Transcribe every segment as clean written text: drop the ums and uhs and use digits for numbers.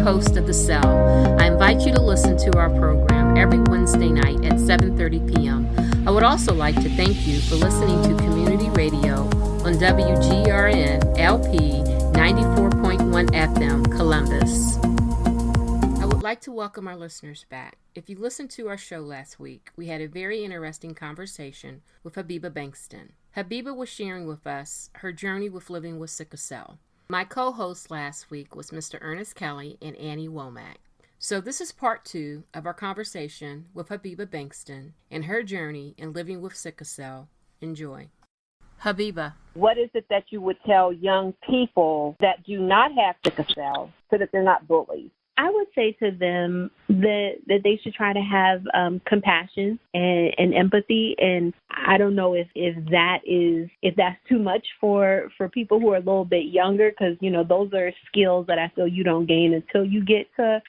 host of The Cell. I invite you to listen to our program every Wednesday night at 7:30 p.m. I would also like to thank you for listening to Community Radio on WGRN LP 94.1 FM, Columbus. I would like to welcome our listeners back. If you listened to our show last week, we had a very interesting conversation with Habiba Bankston. Habiba was sharing with us her journey with living with sickle cell. My co-host last week was Mr. Ernest Kelly and Annie Womack. So this is part 2 of our conversation with Habiba Bankston and her journey in living with sickle cell. Enjoy. Habiba. What is it that you would tell young people that do not have sickle cell so that they're not bullied? I would say to them that they should try to have compassion and empathy. And I don't know if that's too much for people who are a little bit younger, because, those are skills that I feel you don't gain until you get to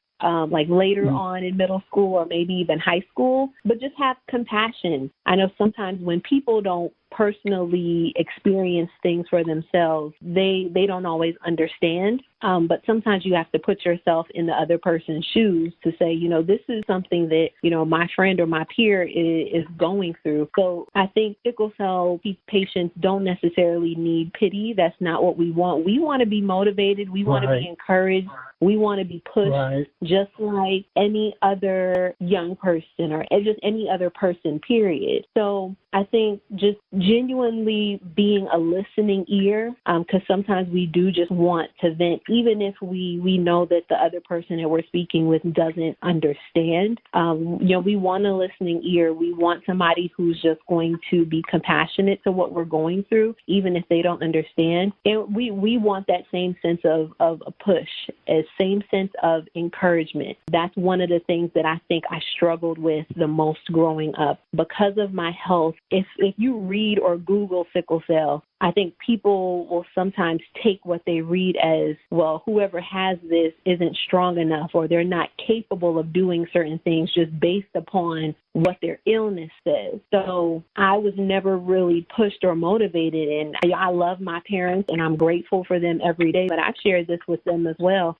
later on in middle school or maybe even high school. But just have compassion. I know sometimes when people don't personally experience things for themselves, they don't always understand. But sometimes you have to put yourself in the other person's shoes to say, this is something that, my friend or my peer is going through. So I think sickle cell patients don't necessarily need pity. That's not what we want. We want to be motivated. We want to be encouraged. We want to be pushed just like any other young person or just any other person, period. So I think just genuinely being a listening ear, because sometimes we do just want to vent, even if we know that the other person that we're speaking with doesn't understand. We want a listening ear. We want somebody who's just going to be compassionate to what we're going through, even if they don't understand. And we want that same sense of a push, a same sense of encouragement. That's one of the things that I think I struggled with the most growing up. Because of my health, if you read or Google sickle cell, I think people will sometimes take what they read as, well, whoever has this isn't strong enough or they're not capable of doing certain things just based upon what their illness says. So I was never really pushed or motivated. And I love my parents and I'm grateful for them every day, but I've shared this with them as well.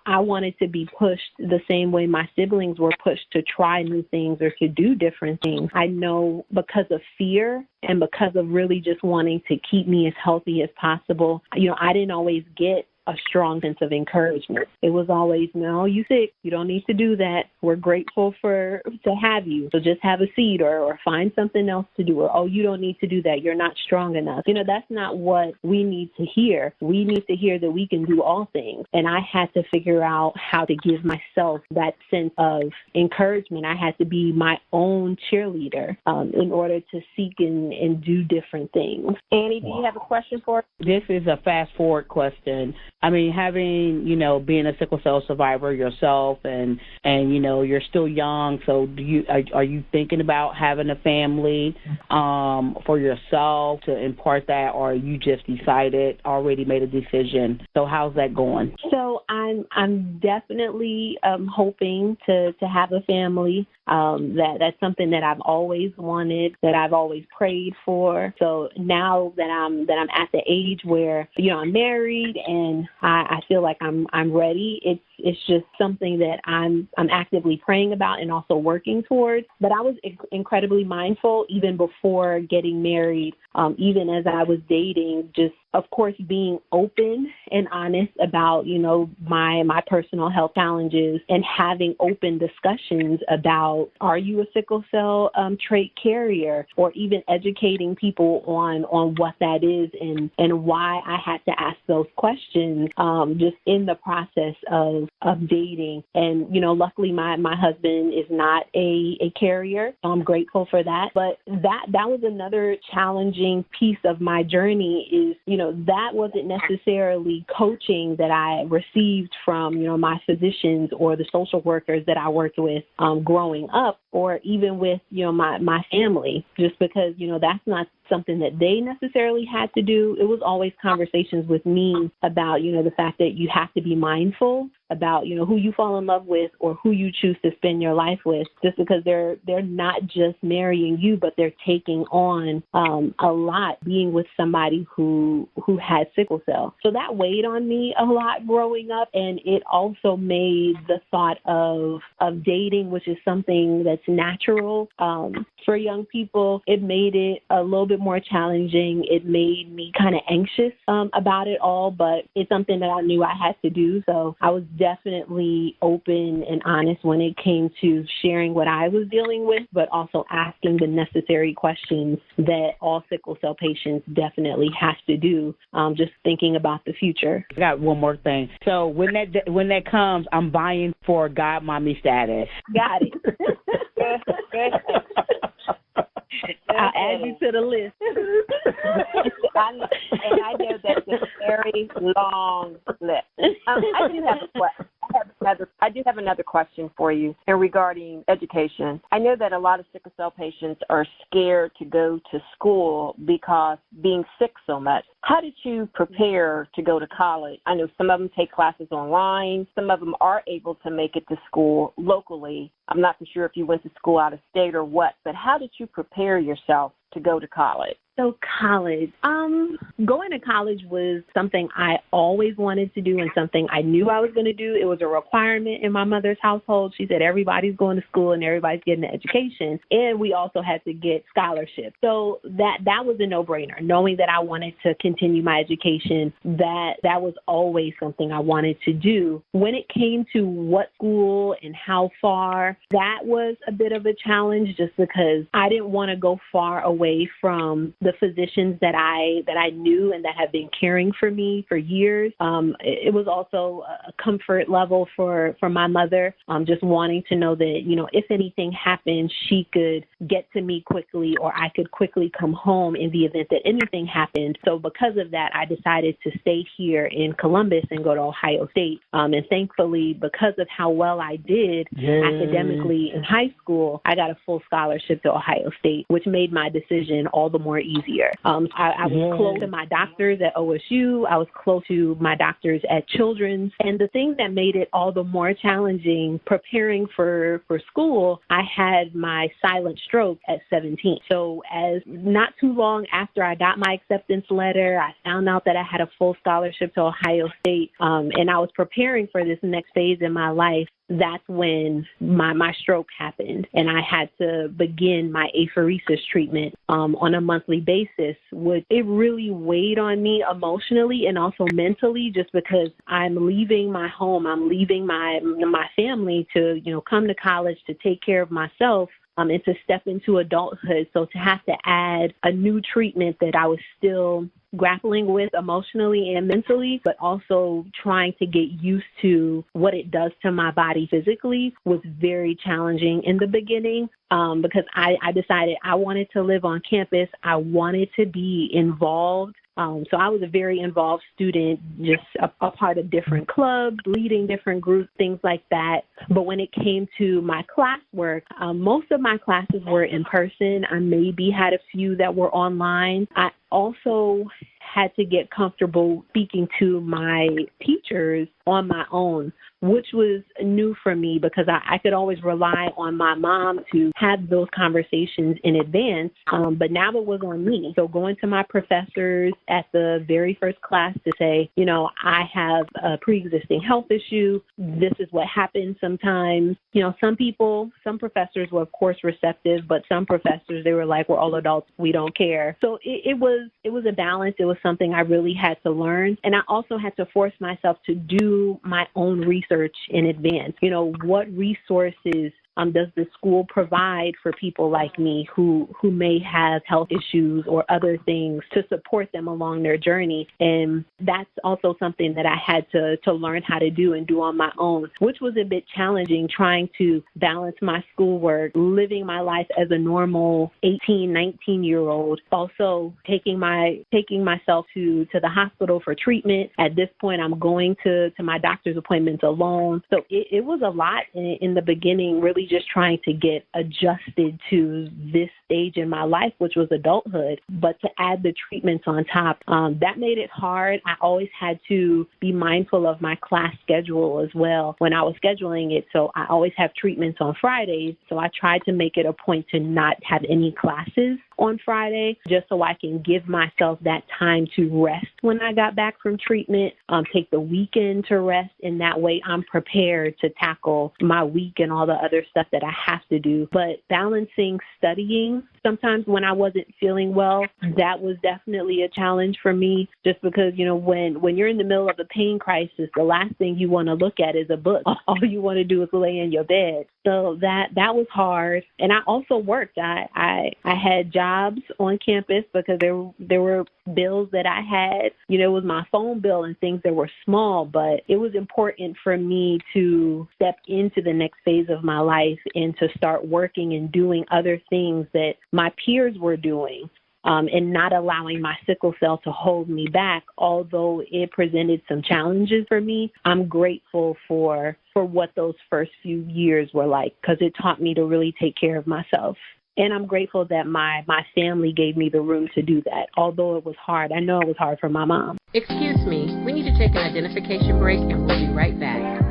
I wanted to be pushed the same way my siblings were pushed to try new things or to do different things. I know because of fear and because of really just wanting to keep me as healthy as possible, I didn't always get a strong sense of encouragement. It was always, no, you sick. You don't need to do that. We're grateful to have you. So just have a seat or find something else to do. Or, oh, you don't need to do that. You're not strong enough. That's not what we need to hear. We need to hear that we can do all things. And I had to figure out how to give myself that sense of encouragement. I had to be my own cheerleader in order to seek and do different things. Annie, do you have a question for us? This is a fast forward question. I mean, having, being a sickle cell survivor yourself and you're still young. So are you thinking about having a family for yourself to impart that, or you just already made a decision? So how's that going? So I'm definitely hoping to have a family. That's something that I've always wanted, that I've always prayed for. So now that I'm at the age where, I'm married and I feel like I'm ready, it's just something that I'm actively praying about and also working towards. But I was incredibly mindful even before getting married, even as I was dating, just of course being open and honest about, my personal health challenges and having open discussions about, are you a sickle cell trait carrier, or even educating people on what that is and why I had to ask those questions just in the process of dating. And, luckily my husband is not a carrier. So I'm grateful for that. But that was another challenging piece of my journey is, that wasn't necessarily coaching that I received from, my physicians or the social workers that I worked with growing up, or even with, my family, just because, that's not something that they necessarily had to do. It was always conversations with me about, the fact that you have to be mindful about, who you fall in love with or who you choose to spend your life with, just because they're not just marrying you, but they're taking on a lot being with somebody who had sickle cell. So that weighed on me a lot growing up, and it also made the thought of dating, which is something that's natural for young people, it made it a little bit more challenging. It made me kind of anxious about it all, but it's something that I knew I had to do. So I was definitely open and honest when it came to sharing what I was dealing with, but also asking the necessary questions that all sickle cell patients definitely have to do, just thinking about the future. I got one more thing. So when that comes, I'm buying for godmommy status. Got it. I'll add you to the list. I know that's a very long list. I do have another question for you regarding education. I know that a lot of sickle cell patients are scared to go to school because being sick so much. How did you prepare to go to college? I know some of them take classes online. Some of them are able to make it to school locally. I'm not for sure if you went to school out of state or what, but how did you prepare yourself to go to college? So college, going to college was something I always wanted to do and something I knew I was going to do. It was a requirement in my mother's household. She said everybody's going to school and everybody's getting an education, and we also had to get scholarships. So that was a no-brainer. Knowing that I wanted to continue my education, that was always something I wanted to do. When it came to what school and how far, that was a bit of a challenge just because I didn't want to go far away from the physicians that I knew and that have been caring for me for years. It was also a comfort level for my mother, just wanting to know that, if anything happened, she could get to me quickly or I could quickly come home in the event that anything happened. So because of that, I decided to stay here in Columbus and go to Ohio State. And thankfully, because of how well I did academically in high school, I got a full scholarship to Ohio State, which made my decision all the more easier. I was close to my doctors at OSU. I was close to my doctors at Children's. And the thing that made it all the more challenging preparing for school, I had my silent stroke at 17. So as not too long after I got my acceptance letter, I found out that I had a full scholarship to Ohio State, and I was preparing for this next phase in my life. That's when my stroke happened, and I had to begin my apheresis treatment on a monthly basis, which it really weighed on me emotionally and also mentally, just because I'm leaving my home, I'm leaving my family to, come to college, to take care of myself, and to step into adulthood. So to have to add a new treatment that I was still grappling with emotionally and mentally, but also trying to get used to what it does to my body physically was very challenging in the beginning, because I decided I wanted to live on campus. I wanted to be involved. So I was a very involved student, just a part of different clubs, leading different groups, things like that. But when it came to my classwork, most of my classes were in person. I maybe had a few that were online. I also had to get comfortable speaking to my teachers on my own, which was new for me because I could always rely on my mom to have those conversations in advance, but now it was on me. So going to my professors at the very first class to say, I have a pre-existing health issue. This is what happens sometimes. Some professors were, of course, receptive, but some professors, they were like, we're all adults. We don't care. So it was a balance. It was something I really had to learn. And I also had to force myself to do my own research in advance. What resources does the school provide for people like me who may have health issues or other things to support them along their journey? And that's also something that I had to learn how to do and do on my own, which was a bit challenging, trying to balance my schoolwork, living my life as a normal 18, 19-year-old, also taking myself to the hospital for treatment. At this point, I'm going to my doctor's appointments alone. So it was a lot in the beginning, really really just trying to get adjusted to this stage in my life, which was adulthood. But to add the treatments on top, that made it hard. I always had to be mindful of my class schedule as well when I was scheduling it. So I always have treatments on Fridays. So I tried to make it a point to not have any classes on Friday, just so I can give myself that time to rest when I got back from treatment, take the weekend to rest, and that way I'm prepared to tackle my week and all the other stuff that I have to do. But balancing studying, sometimes when I wasn't feeling well, that was definitely a challenge for me, just because, when you're in the middle of a pain crisis, the last thing you want to look at is a book. All you want to do is lay in your bed. So that was hard. And I also worked. I had jobs on campus because there were bills that I had. It was my phone bill and things that were small, but it was important for me to step into the next phase of my life and to start working and doing other things that my peers were doing. And not allowing my sickle cell to hold me back, although it presented some challenges for me. I'm grateful for what those first few years were like, because it taught me to really take care of myself. And I'm grateful that my family gave me the room to do that, although it was hard. I know it was hard for my mom. Excuse me, we need to take an identification break and we'll be right back.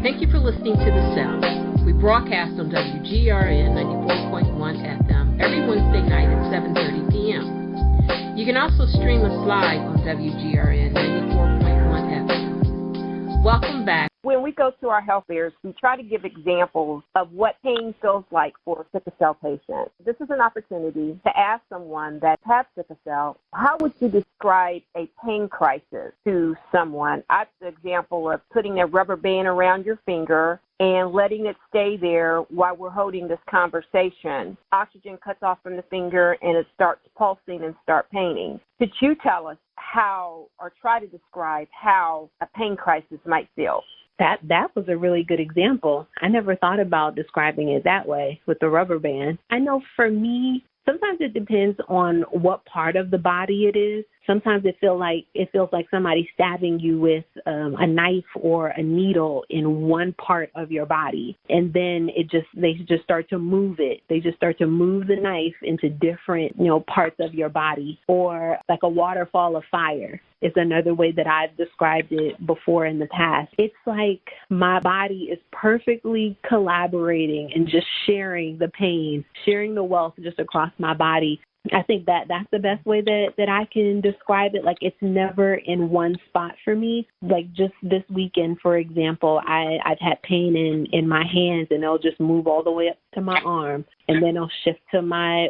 Thank you for listening to The Cell. We broadcast on WGRN 94.1 FM every Wednesday night at 7:30 p.m. You can also stream us live on WGRN 94.1 FM. Welcome back. When we go to our health fairs, we try to give examples of what pain feels like for a sickle cell patient. This is an opportunity to ask someone that has sickle cell, how would you describe a pain crisis to someone? I have the example of putting a rubber band around your finger and letting it stay there while we're holding this conversation. Oxygen cuts off from the finger and it starts pulsing and start paining. Could you tell us how, or try to describe how a pain crisis might feel? That was a really good example. I never thought about describing it that way with the rubber band. I know for me, sometimes it depends on what part of the body it is. Sometimes it feels like somebody stabbing you with a knife or a needle in one part of your body, and then they just start to move it. They just start to move the knife into different parts of your body, or like a waterfall of fire is another way that I've described it before in the past. It's like my body is perfectly collaborating and just sharing the pain, sharing the wealth just across my body. I think that's the best way that I can describe it. Like, it's never in one spot for me. Like, just this weekend, for example, I've had pain in my hands, and it'll just move all the way up to my arm, and then it'll shift to my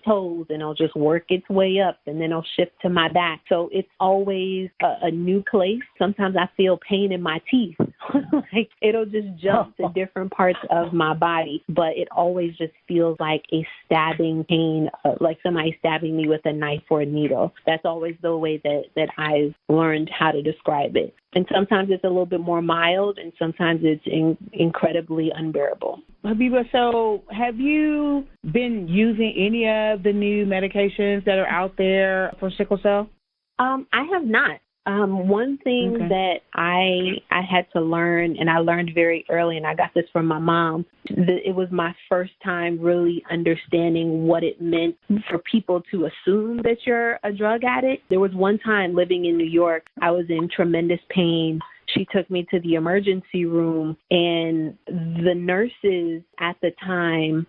toes, and it'll just work its way up, and then it'll shift to my back. So it's always a new place. Sometimes I feel pain in my teeth. Like, it'll just jump to different parts of my body, but it always just feels like a stabbing pain, like somebody stabbing me with a knife or a needle. That's always the way that I've learned how to describe it. And sometimes it's a little bit more mild, and sometimes it's incredibly unbearable. Habiba, so have you been using any of the new medications that are out there for sickle cell? I have not. One thing that I had to learn, and I learned very early, and I got this from my mom, it was my first time really understanding what it meant for people to assume that you're a drug addict. There was one time living in New York, I was in tremendous pain. She took me to the emergency room, and the nurses at the time,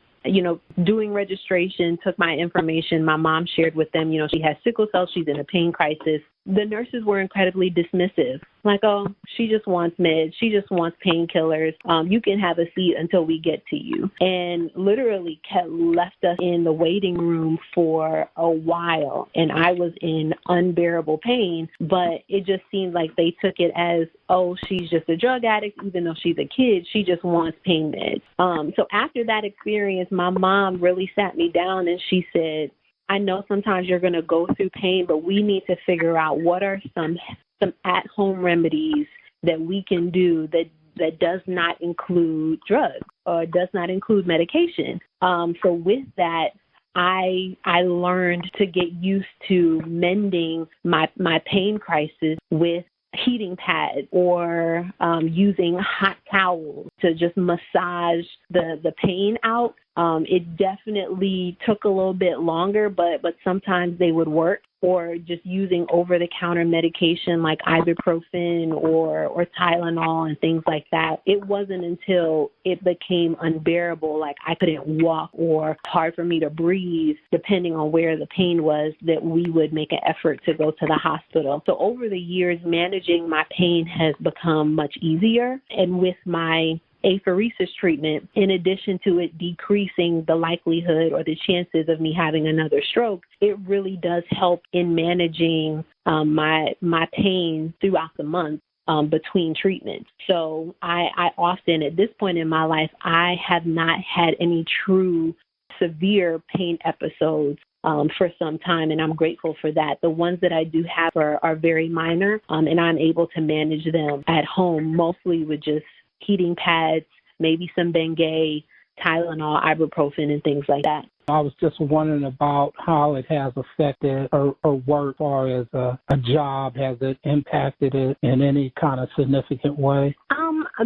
doing registration, took my information. My mom shared with them, she has sickle cell. She's in a pain crisis. The nurses were incredibly dismissive. Like, oh, she just wants meds. She just wants painkillers. You can have a seat until we get to you. And literally left us in the waiting room for a while. And I was in unbearable pain, but it just seemed like they took it as, oh, she's just a drug addict. Even though she's a kid, she just wants pain meds. So after that experience, my mom really sat me down and she said, I know sometimes you're going to go through pain, but we need to figure out what are some at-home remedies that we can do that does not include drugs or does not include medication. So with that, I learned to get used to mending my pain crisis with heating pads or using hot towels to just massage the pain out. It definitely took a little bit longer, but sometimes they would work. Or just using over-the-counter medication like ibuprofen or Tylenol and things like that. It wasn't until it became unbearable, like I couldn't walk or hard for me to breathe, depending on where the pain was, that we would make an effort to go to the hospital. So over the years, managing my pain has become much easier. And with my apheresis treatment, in addition to it decreasing the likelihood or the chances of me having another stroke, it really does help in managing my pain throughout the month between treatments. So I often, at this point in my life, I have not had any true severe pain episodes for some time, and I'm grateful for that. The ones that I do have are very minor, and I'm able to manage them at home, mostly with just heating pads, maybe some Bengay, Tylenol, ibuprofen, and things like that. I was just wondering about how it has affected her work as far as a job. Has it impacted it in any kind of significant way?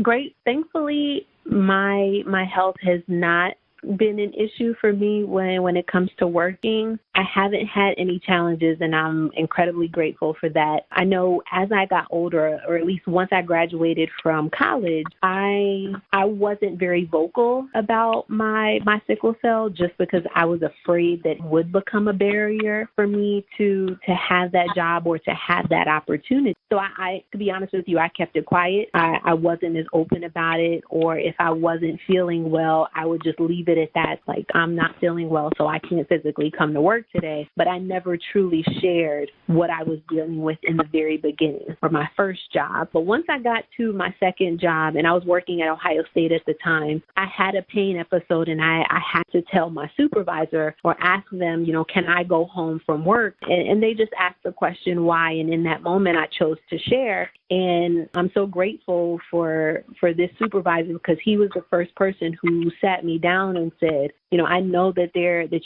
Great. Thankfully, my health has not been an issue for me when it comes to working. I haven't had any challenges, and I'm incredibly grateful for that. I know as I got older, or at least once I graduated from college, I wasn't very vocal about my sickle cell just because I was afraid that it would become a barrier for me to have that job or to have that opportunity. So I to be honest with you, I kept it quiet. I wasn't as open about it, or if I wasn't feeling well, I would just leave it at that. Like, I'm not feeling well, so I can't physically come to work today. But I never truly shared what I was dealing with in the very beginning for my first job. But once I got to my second job, and I was working at Ohio State at the time, I had a pain episode, and I had to tell my supervisor or ask them, can I go home from work? And they just asked the question why. And in that moment, I chose to share. And I'm so grateful for this supervisor, because he was the first person who sat me down and said, I know that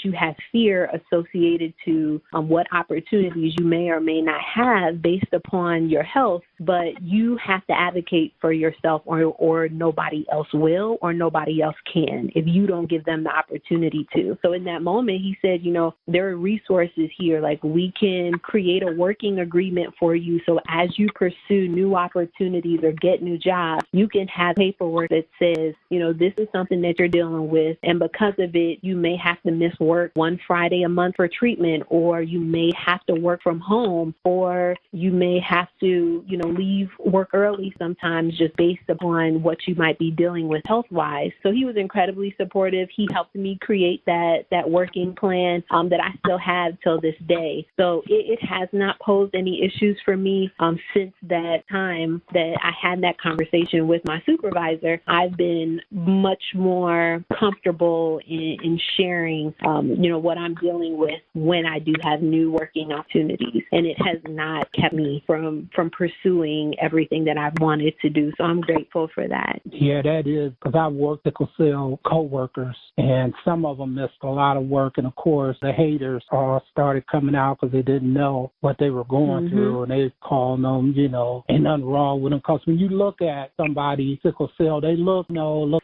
you have fear associated to what opportunities you may or may not have based upon your health, but you have to advocate for yourself, or nobody else will, or nobody else can if you don't give them the opportunity to. So in that moment, he said, there are resources here. Like, we can create a working agreement for you. So as you pursue new opportunities or get new jobs, you can have paperwork that says, this is something that you're dealing with. And because of it, you may have to miss work one Friday a month for treatment, or you may have to work from home, or you may have to, leave work early sometimes just based upon what you might be dealing with health-wise. So he was incredibly supportive. He helped me create that working plan that I still have till this day. So it has not posed any issues for me since that time that I had that conversation with my supervisor. I've been much more comfortable in sharing, what I'm dealing with when I do have new working opportunities. And it has not kept me from pursuing everything that I've wanted to do. So I'm grateful for that. Yeah, that is, because I worked at sickle cell co-workers, and some of them missed a lot of work. And, of course, the haters all started coming out because they didn't know what they were going through, and they called them, ain't nothing wrong with them. Because when you look at somebody sickle cell, they look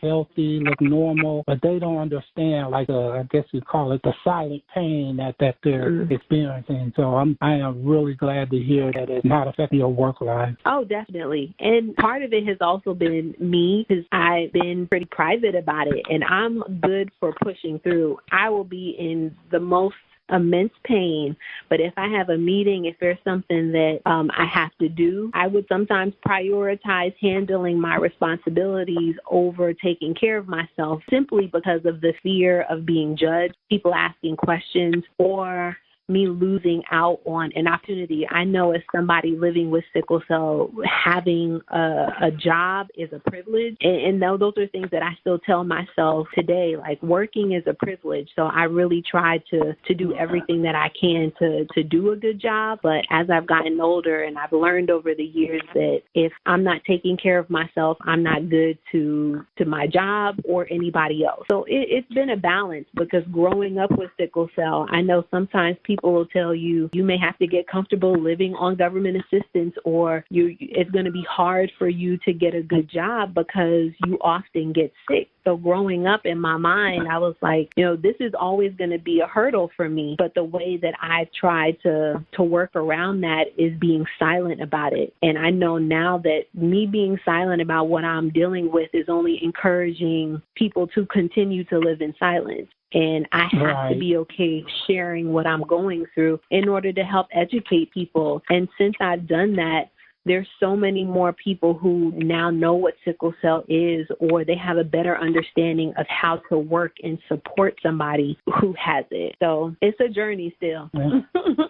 healthy, look normal, but they don't understand, like, I guess you call it the silent pain that they're experiencing. So I am really glad to hear that it's not affecting your work life. Oh, definitely. And part of it has also been me, because I've been pretty private about it, and I'm good for pushing through. I will be in the most immense pain, but if I have a meeting, if there's something that I have to do, I would sometimes prioritize handling my responsibilities over taking care of myself, simply because of the fear of being judged, people asking questions, or me losing out on an opportunity. I know as somebody living with sickle cell, having a job is a privilege. And those are things that I still tell myself today, like, working is a privilege. So I really try to do everything that I can to do a good job. But as I've gotten older, and I've learned over the years that if I'm not taking care of myself, I'm not good to my job or anybody else. So it's been a balance, because growing up with sickle cell, I know sometimes people people will tell you may have to get comfortable living on government assistance, or it's going to be hard for you to get a good job because you often get sick. So growing up, in my mind, I was like, this is always going to be a hurdle for me. But the way that I've tried to work around that is being silent about it. And I know now that me being silent about what I'm dealing with is only encouraging people to continue to live in silence. And I have to be okay sharing what I'm going through in order to help educate people. And since I've done that, there's so many more people who now know what sickle cell is, or they have a better understanding of how to work and support somebody who has it. So it's a journey still. Yeah.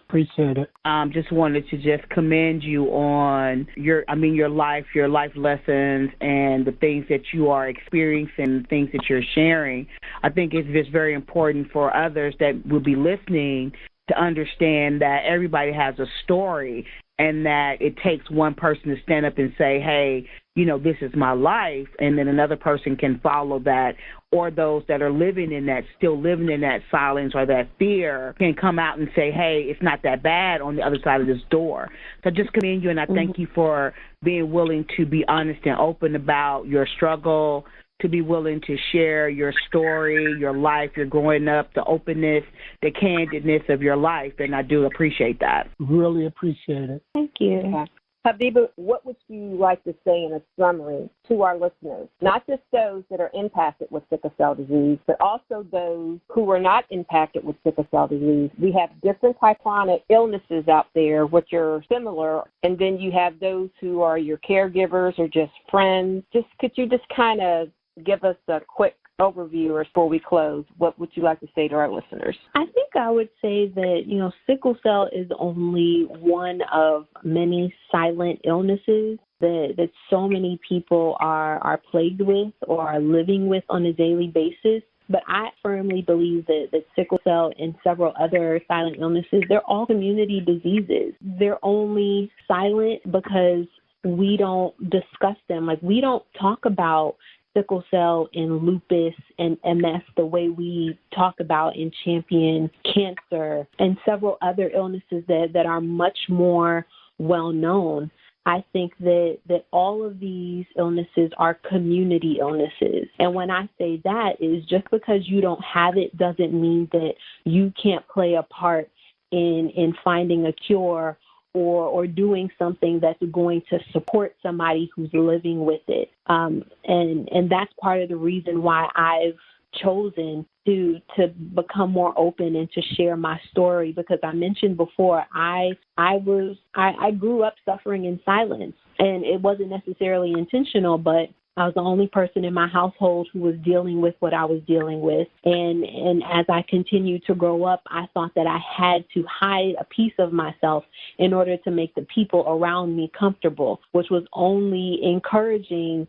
Appreciate it. Just wanted to just commend you on your life lessons, and the things that you are experiencing, things that you're sharing. I think it's just very important for others that will be listening to understand that everybody has a story, and that it takes one person to stand up and say, hey, this is my life, and then another person can follow that, or those that are still living in that silence or that fear can come out and say, hey, it's not that bad on the other side of this door. So just commend you, and I thank you for being willing to be honest and open about your struggle, to be willing to share your story, your life, your growing up, the openness, the candidness of your life, and I do appreciate that. Really appreciate it. Thank you. Okay. Habiba, what would you like to say in a summary to our listeners, not just those that are impacted with sickle cell disease, but also those who are not impacted with sickle cell disease? We have different type chronic illnesses out there which are similar, and then you have those who are your caregivers or just friends. Could you just kind of give us a quick overview before we close? What would you like to say to our listeners? I think I would say that, sickle cell is only one of many silent illnesses that so many people are plagued with or are living with on a daily basis. But I firmly believe that sickle cell and several other silent illnesses, they're all community diseases. They're only silent because we don't discuss them. Like, we don't talk about sickle cell and lupus and MS the way we talk about and champion cancer and several other illnesses that are much more well known. I think that all of these illnesses are community illnesses. And when I say that, is just because you don't have it doesn't mean that you can't play a part in finding a cure or doing something that's going to support somebody who's living with it. And that's part of the reason why I've chosen to become more open and to share my story, because I mentioned before, I grew up suffering in silence, and it wasn't necessarily intentional, but I was the only person in my household who was dealing with what I was dealing with. And as I continued to grow up, I thought that I had to hide a piece of myself in order to make the people around me comfortable, which was only encouraging,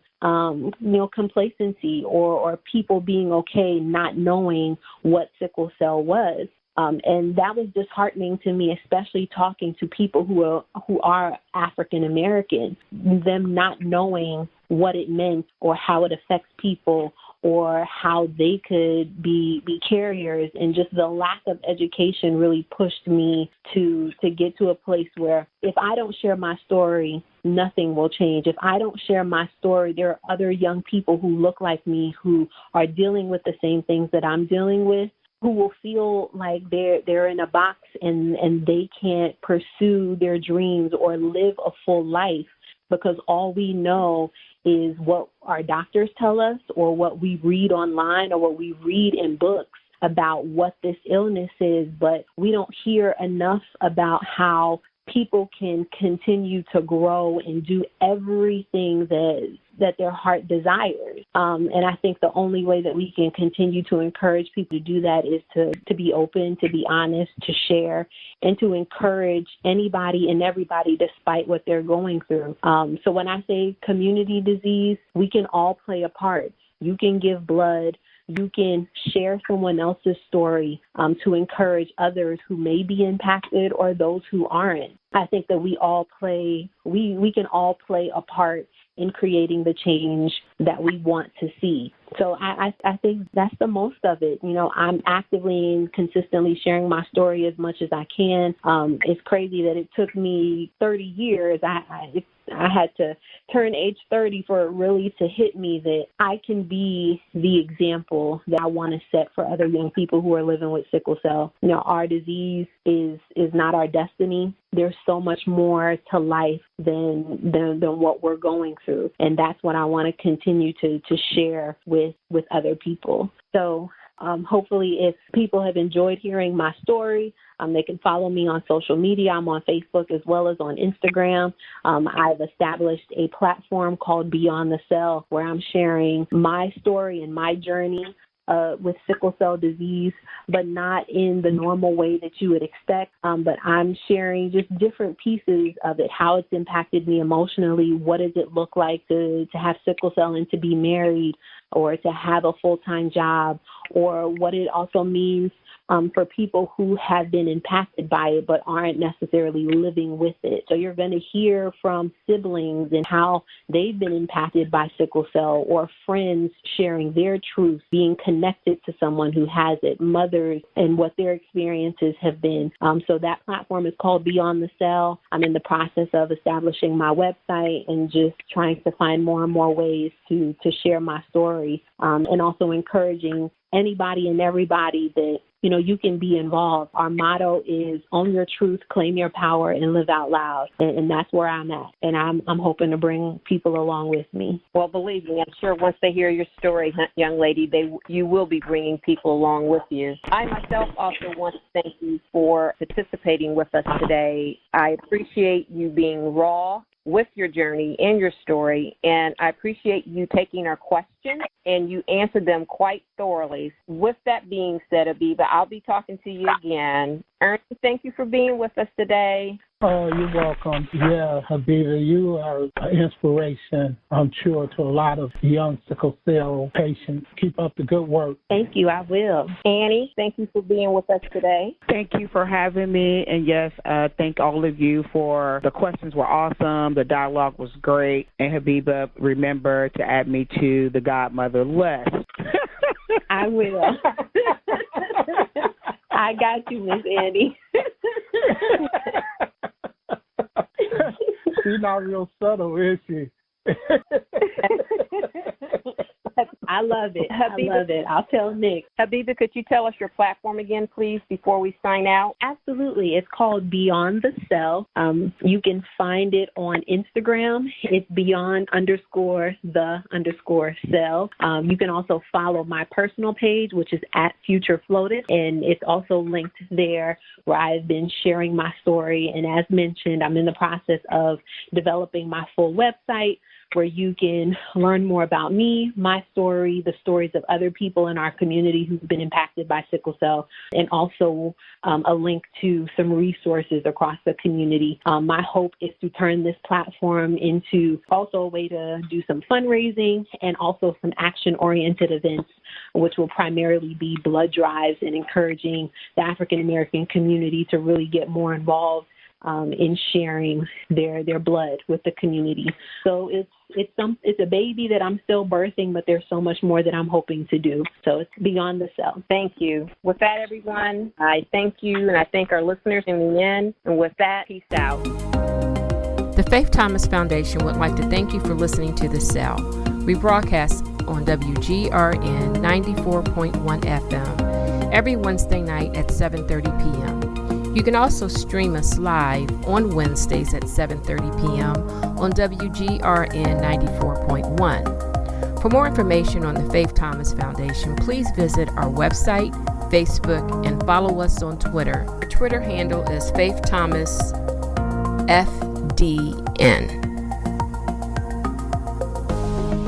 complacency or people being okay not knowing what sickle cell was. And that was disheartening to me, especially talking to people who are African American, them not knowing what it meant or how it affects people or how they could be carriers. And just the lack of education really pushed me to get to a place where if I don't share my story, nothing will change. If I don't share my story, there are other young people who look like me who are dealing with the same things that I'm dealing with, who will feel like they're in a box and they can't pursue their dreams or live a full life because all we know is what our doctors tell us or what we read online or what we read in books about what this illness is, but we don't hear enough about how people can continue to grow and do everything that their heart desires. And I think the only way that we can continue to encourage people to do that is to be open, to be honest, to share, and to encourage anybody and everybody despite what they're going through. So when I say community disease, we can all play a part. You can give blood. You can share someone else's story to encourage others who may be impacted or those who aren't. I think that we can all play a part in creating the change that we want to see. So I think that's the most of it. You know, I'm actively and consistently sharing my story as much as I can. It's crazy that it took me 30 years. I had to turn age 30 for it really to hit me that I can be the example that I want to set for other young people who are living with sickle cell. You know, our disease is not our destiny. There's so much more to life than what we're going through. And that's what I want to continue to share with other people. So hopefully if people have enjoyed hearing my story, they can follow me on social media. I'm on Facebook as well as on Instagram. I've established a platform called Beyond the Cell where I'm sharing my story and my journey with sickle cell disease, but not in the normal way that you would expect. But I'm sharing just different pieces of it, how it's impacted me emotionally. What does it look like to have sickle cell and to be married or to have a full-time job, or what it also means for people who have been impacted by it but aren't necessarily living with it. So you're going to hear from siblings and how they've been impacted by sickle cell, or friends sharing their truth, being connected to someone who has it, mothers and what their experiences have been. So that platform is called Beyond the Cell. I'm in the process of establishing my website and just trying to find more and more ways to share my story, and also encouraging anybody and everybody that, you know, you can be involved. Our motto is own your truth, claim your power, and live out loud. And that's where I'm at. And I'm hoping to bring people along with me. Well, believe me, I'm sure once they hear your story, young lady, you will be bringing people along with you. I myself also want to thank you for participating with us today. I appreciate you being raw with your journey and your story, and I appreciate you taking our questions, and you answered them quite thoroughly. With that being said, Habiba, I'll be talking to you again. Ernie, thank you for being with us today. Oh, you're welcome. Yeah, Habiba, you are an inspiration, I'm sure, to a lot of young sickle cell patients. Keep up the good work. Thank you. I will. Annie, thank you for being with us today. Thank you for having me. And yes, thank all of you for the questions were awesome. The dialogue was great. And Habiba, remember to add me to the Godmother list. I will. I got you, Miss Annie. She's not real subtle, is she? I love it. Habiba, I love it. I'll tell Nick. Habiba, could you tell us your platform again, please, before we sign out? Absolutely. It's called Beyond the Cell. You can find it on Instagram. It's beyond_the_cell. You can also follow my personal page, which is @FutureFloated, and it's also linked there where I've been sharing my story. And as mentioned, I'm in the process of developing my full website, where you can learn more about me, my story, the stories of other people in our community who've been impacted by sickle cell, and also a link to some resources across the community. My hope is to turn this platform into also a way to do some fundraising and also some action-oriented events, which will primarily be blood drives and encouraging the African-American community to really get more involved in sharing their blood with the community. So it's a baby that I'm still birthing, but there's so much more that I'm hoping to do. So it's Beyond the Cell. Thank you. With that, everyone, I thank you, and I thank our listeners tuning in. And with that, peace out. The Faith Thomas Foundation would like to thank you for listening to The Cell. We broadcast on WGRN 94.1 FM every Wednesday night at 7:30 p.m. You can also stream us live on Wednesdays at 7:30 p.m. on WGRN 94.1. For more information on the Faith Thomas Foundation, please visit our website, Facebook, and follow us on Twitter. Our Twitter handle is Faith Thomas FDN.